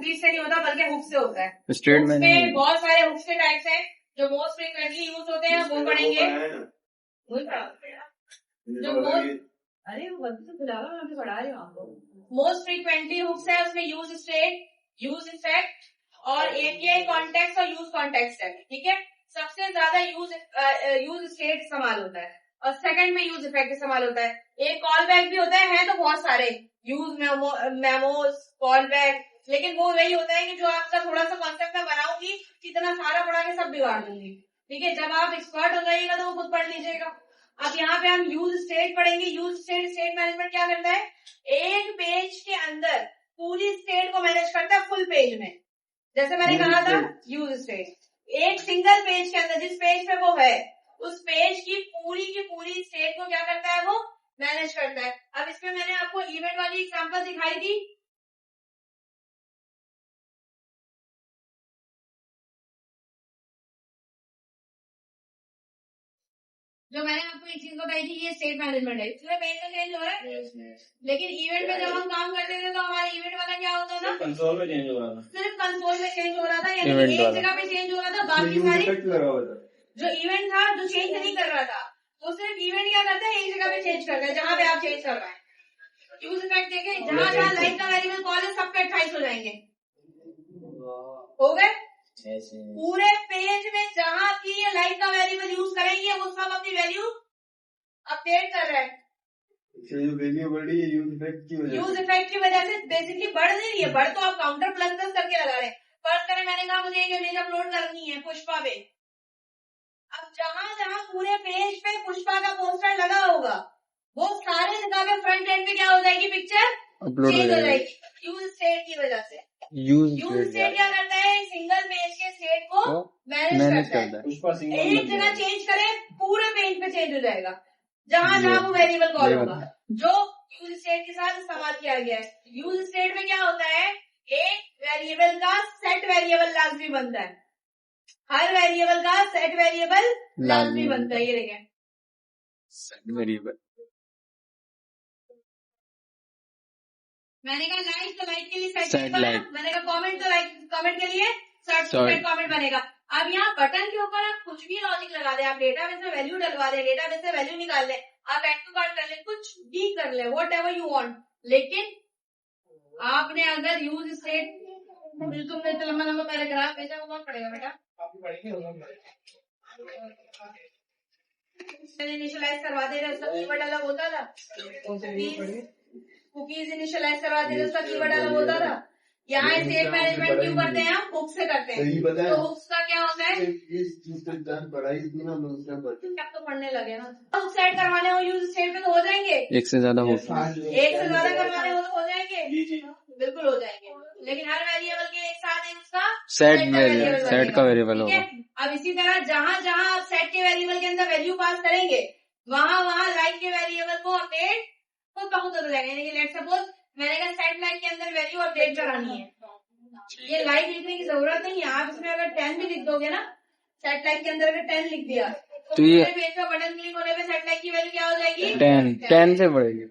Cookies से नहीं होता बल्कि हुक से होता है। स्टेट में बहुत सारे हुक्स के टाइप्स हैं जो मोस्ट फ्रीक्वेंटली यूज होते हैं, वो पढ़ेंगे। जो मोस्ट फ्रीक्वेंटली हुक्स है उसमें यूज स्टेट, यूज इफेक्ट और एपीआई कॉन्टेक्स्ट और यूज कॉन्टेक्स्ट है। ठीक है, सबसे ज्यादा यूज स्टेट इस्तेमाल होता है और सेकंड में यूज इफेक्ट इस्तेमाल होता है। एक कॉल बैक भी होता है तो बहुत सारे यूज मेमोज, कॉल बैक, लेकिन वो वही होता है कि जो आपका थोड़ा सा कॉन्सेप्ट मैं बनाऊंगी, इतना सारा पढ़ा के सब बिगाड़ दूंगी। ठीक है, जब आप एक्सपर्ट हो जाइएगा तो वो खुद पढ़ लीजिएगा। अब यहाँ पे हम यूज स्टेट पढ़ेंगे। यूज स्टेट मैनेजमेंट क्या करता है, एक पेज के अंदर पूरी स्टेट को मैनेज करता है फुल पेज में। जैसे मैंने कहा था यूज स्टेट एक सिंगल पेज के अंदर, जिस पेज पे वो है उस पेज की पूरी स्टेट को क्या करता है, वो मैनेज करता है। अब इसमें मैंने आपको इवेंट वाली एग्जांपल दिखाई थी। जो मैंने आपको एक चीज बताई थी, ये स्टेट मैनेजमेंट है, इसमें पेज में चेंज हो रहा है। लेकिन इवेंट में जब हम काम करते थे तो हमारा इवेंट वाला क्या होता था, कंसोल में चेंज हो रहा था, सिर्फ कंसोल में चेंज हो रहा था, यानी एक जगह पे चेंज हो रहा था। बाकी सारी जो इवेंट था जो चेंज नहीं कर रहा था, वो सिर्फ इवेंट क्या करता है, एक जगह पे चेंज करता है जहां पे आप चेंज कर रहे हैं। यूज इफेक्ट देखें, जहां जहां लाइक का वेरिएबल कॉल है सब पे 28 हो जाएंगे, हो गए। पूरे पेज में जहां की ये लाइक का वेरिएबल यूज करेंगे वो सब अपनी वैल्यू अपडेट कर रहा है। जो वैल्यू बढ़ी है यूज इफेक्ट की वजह से बेसिकली बढ़ नहीं रही है, बढ़ तो आप काउंटर प्लस प्लस करके लगा रहे हैं। फर्स्ट करें, मैंने कहा मुझे एक इमेज अपलोड करनी है पुष्पा पे। अब जहां जहां पूरे पेज पे पुष्पा का पोस्टर लगा होगा, वो सारे जगह पे फ्रंट एंड पे क्या हो जाएगी, पिक्चर अपलोड चेंज हो जाएगी यूज स्टेट की वजह से। यूज स्टेट क्या करता है, सिंगल पेज के स्टेट को मैनेज करता है। एक जगह चेंज करें पूरे पेज पे चेंज हो जाएगा जहां जहां वो वेरिएबल कॉल होगा, जो यूज स्टेट के साथ इस्तेमाल किया गया है। यूज स्टेट में क्या होता है, एक वेरिएबल का सेट वेरिएबल लाजमी बनता है, हर वेरिएबल का सेट वेरिएबल लाजमी बनता है। ये देखें सेट वेरिएबल, मैंने कहा लाइक तो लाइक के लिए सेट बना, मैंने कहा कमेंट तो लाइक कमेंट के लिए सेट कमेंट बनेगा। अब यहाँ बटन के ऊपर आप कुछ भी लॉजिक लगा दे, आप डेटाबेस में वैल्यू डलवा दे, डेटाबेस से वैल्यू निकाल ले, आप ऐड टू कार्ट कर ले, कुछ भी कर ले, वॉट एवर यू वांट। लेकिन आपने अगर यूज स्टेट तुमने तो लंबा लंबा पैराग्राफ भेजा, वो कौन पढ़ेगा बेटा, इनिशियलाइज करवा दे रहे, उसका कीवर्ड अलग होता था। कुकीज इनिशियलाइज करवा दे रहे, उसका कीवर्ड अलग होता था। यहाँ स्टेट मैनेजमेंट क्यों करते हैं, हम हुक से करते हैं। तो हुक्स का क्या होता है, अब तो पढ़ने लगे ना, हुक सेट करवाने हो यूज स्टेट में तो हो जाएंगे, एक से ज्यादा करवाने हो तो हो जाएंगे, बिल्कुल हो जाएंगे। लेकिन हर वेरिएबल के एक साथ उसका सेट का वेरिएबल होगा। अब इसी तरह जहां जहां आप सेट के वेरिएबल के अंदर वैल्यू पास करेंगे, वहां वहां लाइक के वेरिएबल को अपडेट खुद बहुत हो जाएगा। यानी कि लेट सपोज मैंने कहा सेट लाइक के अंदर वैल्यू अपडेट करानी है, ये लाइक लिखने की जरूरत नहीं है, आप इसमें अगर 10 भी लिख दोगे ना, सेट लाइक के अंदर अगर 10 लिख दिया तो ये पेज का बटन क्लिक होने पे सेट लाइक की वैल्यू क्या हो जाएगी, 10 से बढ़ेगी,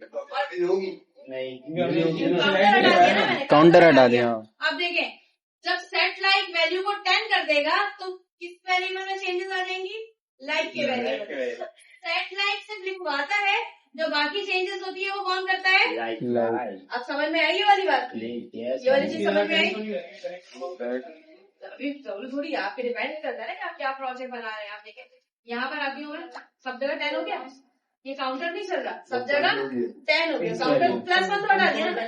काउंटर हटा दिया। अब देखें, जब सेट लाइक वैल्यू को 10 कर देगा तो किस वेरिएबल में चेंजेस आ जाएंगी, लाइक के वेरिएबल। सेट लाइक से लिखवाता है, जो बाकी चेंजेस होती है वो कौन करता है, लाइक। अब समझ में आई ये वाली बात, ये वाली चीज समझ में आई। अभी थोड़ी आप पे डिपेंड करता है ना कि आप क्या प्रोजेक्ट बना रहे हैं। आप देखें यहाँ पर आप सब जगह 10 हो गया, ये काउंटर नहीं चल रहा, सब जगह 10 हो गया, काउंटर प्लस 1 तो हटा दिया ना,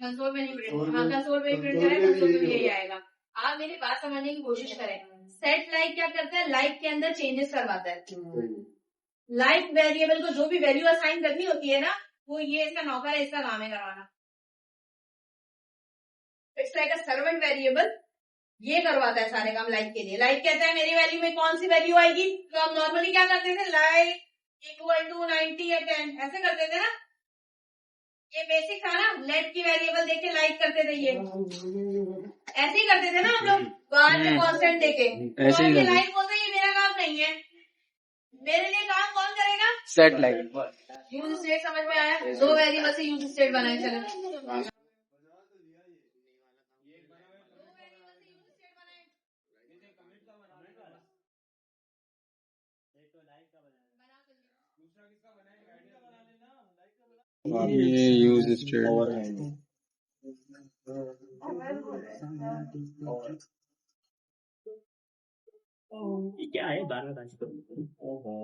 कंसोल में नहीं प्रिंट, हाँ कंसोल में प्रिंट करें, कंसोल में यही आएगा। आप मेरी बात समझने की कोशिश करें, सेट लाइक क्या करता है, लाइक के अंदर चेंजेस करवाता है। लाइक वेरिएबल को जो भी वैल्यू असाइन करनी होती है ना, वो ये इसका नौकर है, इसका काम है करवाना। It's like a servant variable, ये करवाता है सारे काम लाइक के लिए। लाइक कहता है मेरी वैल्यू में कौन सी वैल्यू आएगी, तो हम नॉर्मली क्या करते थे, लाइक इक्वल टू 90 या 10 ऐसे करते थे ना, ये बेसिक था ना, लेट की वेरिएबल देके लाइक करते थे, ये ऐसे ही करते थे ना हम लोग, बाहर में कॉन्स्टेंट देके। तो ये लाइक बोलते ये मेरा काम नहीं है, मेरे लिए काम कौन करेगा, सेट लाइक। यूज स्टेट समझ में आया, 2 वेरिएबल से यूज स्टेट बनाए चले। बना तो लिया। दूसरा किसका बनाएगा? ये यूज स्टेट ये क्या है 12 तारीख को? ओहो